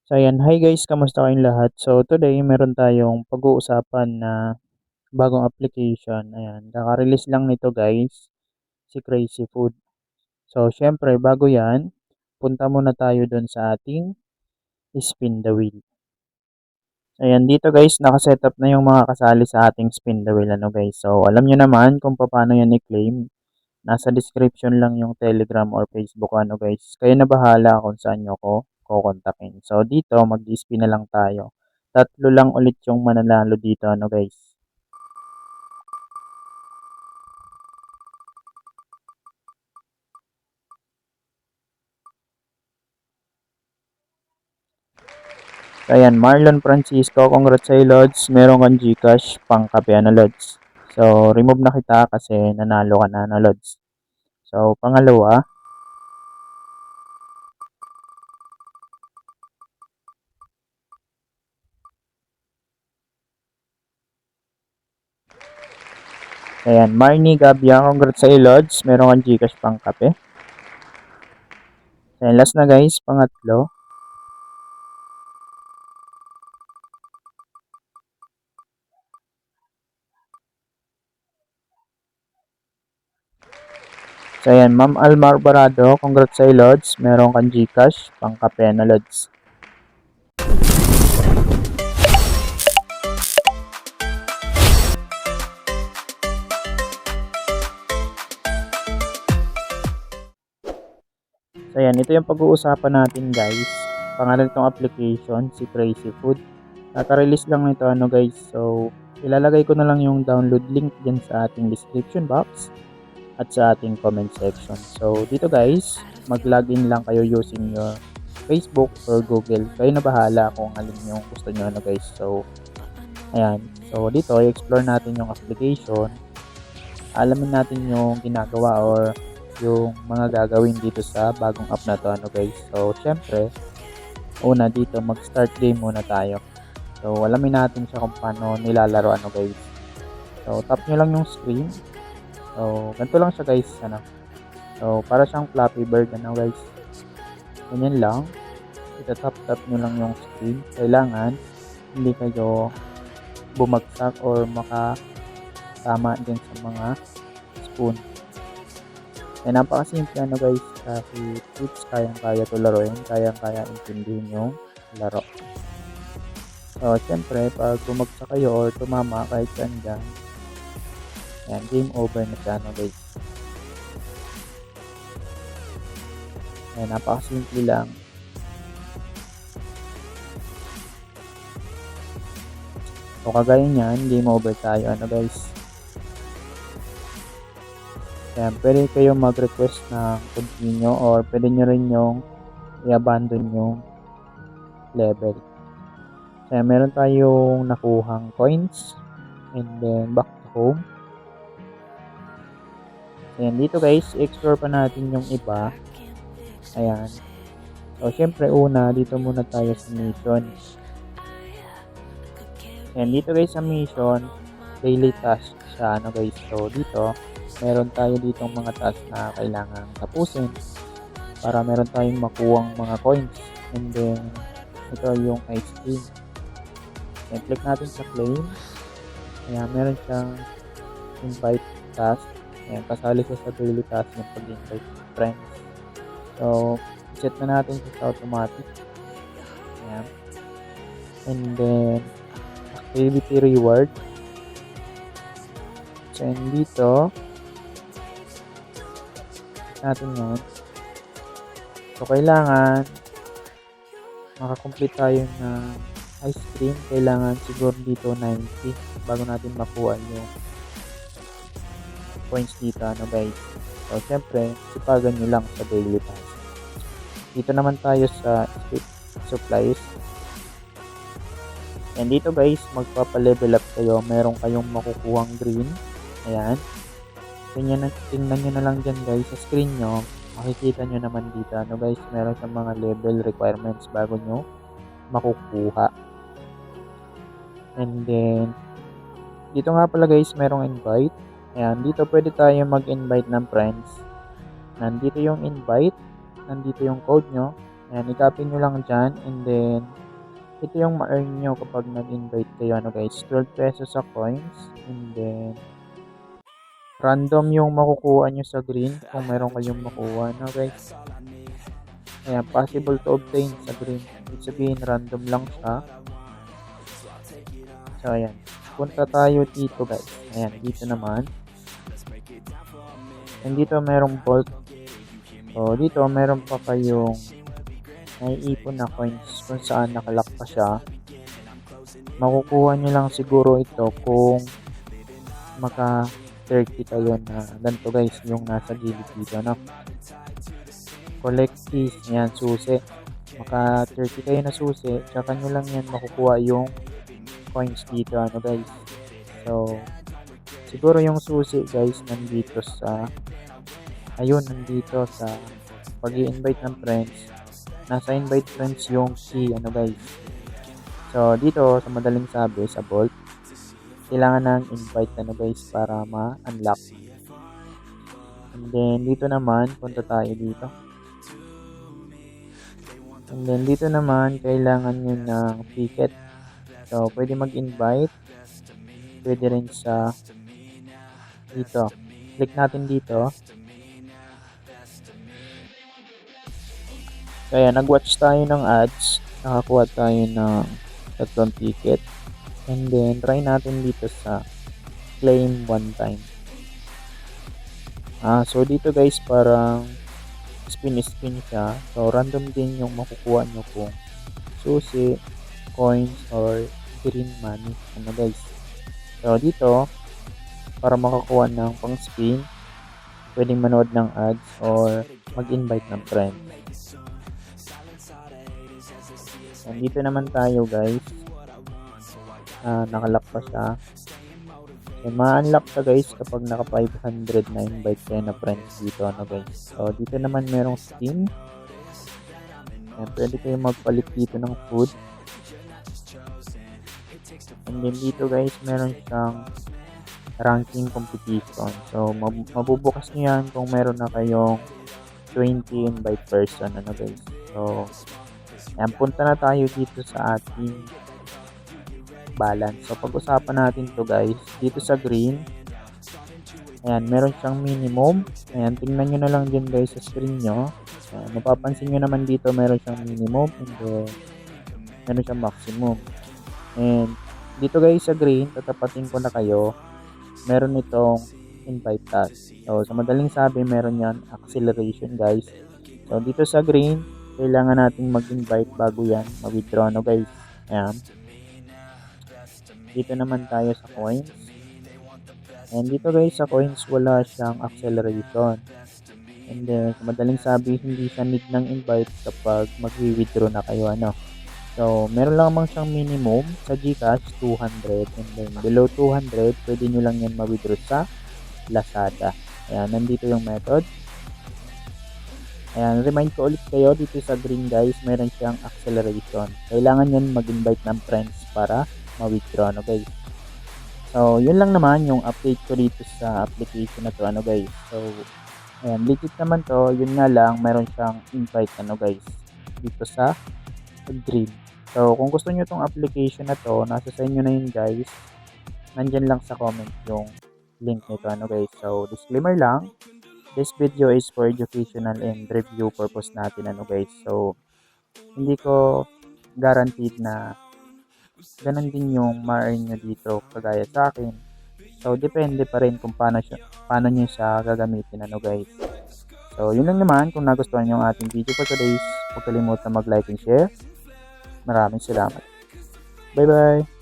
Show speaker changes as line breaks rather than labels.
So ayan, hi guys, kamusta kayong lahat? So today meron tayong pag-uusapan na bagong application. Ayan, kaka-release lang nito guys, si Crazy Food. So syempre bago yan, punta muna tayo dun sa ating spin the wheel. Ayan, dito guys, nakasetup na yung mga kasali sa ating spin the wheel. Ano guys, so alam nyo naman kung paano yan i-claim. Nasa description lang yung Telegram or Facebook ano guys. Kayo na bahala kung saan nyo ko kokontakin. So dito mag-spin na lang tayo. Tatlo lang ulit yung mananalo dito ano guys. Ayan, Marlon Francisco, congrats sa'yo Lods. Meron kang Gcash pang kape ano Lods. So remove na kita kasi nanalo ka na ano Lods. So pangalawa, ayan, Marnie Gabia, congrats sa'yo Lods. Meron kang Gcash pang kape. Ayan, last na guys, pangatlo. So ayan, Ma'am Almar Barado, congrats sa'yo Lods. Meron kang Gcash pang kape na Lods. So ayan, ito yung pag-uusapan natin guys. Pangalan itong application, si Crazy Food. Naka-release lang nito ano guys. So ilalagay ko na lang yung download link dyan sa ating description box at sa ating comment section. So dito guys, mag-login lang kayo using your Facebook or Google. Kayo na bahala kung alin yung gusto nyo ano guys. So ayan. So dito, i-explore natin yung application. Alamin natin yung ginagawa or yung mga gagawin dito sa bagong app na to ano guys. So syempre, una dito mag-start game muna tayo. So alamin natin siya kung paano nilalaro ano guys. So tap nyo lang yung screen. So ganito lang siya guys ano. So para siyang Flappy Bird ano guys. Ganyan lang. Ita-tap nyo lang yung screen. Kailangan hindi kayo bumagsak or makatama din sa mga spoon. Eh, napakasimple ano guys, kasi tips kayang-kaya to laruin, kayang-kaya intindihin yung laro. So, syempre, pag bumagsak kayo or tumama kahit saan dyan, yan, game over na siya ano guys. Ayan, napakasimple lang. So, kagaya nyan, game over tayo ano guys. Ayan, pwede kayo mag-request ng continue or pwede nyo rin yung i-abandon yung level. Kaya meron tayong nakuhang coins and then back to home. Ayan, dito guys, explore pa natin yung iba. Ayan. So, syempre una, dito muna tayo sa mission. Ayan, dito guys sa mission, daily task siya, ano guys. So, dito, meron tayo ditong mga task na kailangan tapusin para meron tayong makuwang mga coins. And then, ito yung ice cream. Ayan, click natin sa claim. Ayan, meron siyang invite task. Ayan, kasali siya sa daily task ng pag-invite friends. So, set na natin sa automatic. Ayan. And then, activity reward. So, and dito, natin yun. So, kailangan makakomplete tayo ng ice cream. Kailangan siguro dito 90 bago natin makuha yung points dito, ano guys. So, syempre, sipagan nyo lang sa daily task. Dito naman tayo sa supplies. And dito guys, magpapa-level up kayo. Meron kayong makukuhang green. Ayan. Tingnan nyo na lang dyan guys sa screen nyo. Makikita nyo naman dito. Ano guys, meron sa mga level requirements bago nyo makukuha. And then, dito nga pala guys, merong invite. Ayan, dito pwede tayo mag-invite ng friends. Nandito yung invite. Nandito yung code nyo. Ayan, i-copy nyo lang dyan and then ito yung ma-earn nyo kapag nag-invite kayo ano guys, 12 pesos sa coins and then random yung makukuha nyo sa green kung meron kayong makuha no guys. Ayan, possible to obtain sa green. Ibig sabihin random lang siya. So ayan, punta tayo dito guys. Ayan, dito naman. And dito merong bolt. So dito meron pa kayong naiipon na coins kung saan nakalock pa siya. Makukuha nyo lang siguro ito kung maka 30 kayo na ganito guys, yung nasa gilid dito no. Collect keys, yan susi. Maka 30 kayo na susi, tsaka nyo lang yan makukuha yung coins dito ano guys. So siguro yung susi guys nandito sa nandito sa pag-i-invite ng friends. Nasa invite friends yung key ano guys. So dito sa madaling sabi sa Bolt, kailangan ng invite ano guys para ma-unlock. And then dito naman punta tayo dito. And then dito naman kailangan nyo ng ticket. So pwede mag-invite, pwede rin sa dito. Click natin dito. Kaya nag-watch tayo ng ads, nakakuha tayo ng 3 ticket. And then try natin dito sa claim one time. So dito guys parang spin siya. So random din yung makukuha nyo kung susi, coins, or green money. Ano guys. So dito para makakuha ng pang spin, pwedeng manood ng ads or mag-invite ng friends. And dito naman tayo guys. Nakalock pa siya. So ma-unlock siya guys kapag naka 500 na invite kayo na friends dito ano guys. So dito naman merong skin. And pwede kayo magpalit dito ng food. And then dito guys meron siyang ranking competition. So mabubukas nyo yan kung meron na kayong 20 invite person ano guys. So ayan, punta na tayo dito sa ating balance. So pag-usapan natin to guys, dito sa green, ayan, meron siyang minimum. Ayan, tingnan nyo na lang din guys sa screen nyo. Ayan, mapapansin nyo naman dito meron siyang minimum and then meron siyang maximum. And dito guys sa green, tatapatin ko na kayo, meron itong invite task. So sa madaling sabi, meron yan acceleration guys. So dito sa green, kailangan nating mag-invite bago yan ma-withdraw no guys. Ayan. Dito naman tayo sa coins. And dito guys sa coins wala siyang acceleration. And then sa madaling sabi hindi siya need ng invite kapag mag-withdraw na kayo ano. So meron lamang siyang minimum sa GCash 200 and then below 200 pwede nyo lang yan ma-withdraw sa Lazada. Ayan, nandito yung method. Ayan, remind ko ulit kayo dito sa green guys, meron siyang acceleration. Kailangan yan mag-invite ng friends para ma-withdraw ano guys. So yun lang naman yung update ko dito sa application na to ano guys. So ayan, legit naman to, yun nga lang meron siyang invite ano guys dito sa green. So kung gusto nyo tong application na to, nasa sa inyo na yun guys. Nandyan lang sa comment yung link nito ano guys. So disclaimer lang, this video is for educational and review purpose natin ano guys. So hindi ko guaranteed na ganun din yung ma-earn nyo dito kagaya sa akin. So depende pa rin kung paano nyo siya gagamitin ano guys. So yun lang naman, kung nagustuhan nyo ang ating video for today, huwag kalimutan mag-like and share. Maraming salamat. Bye bye.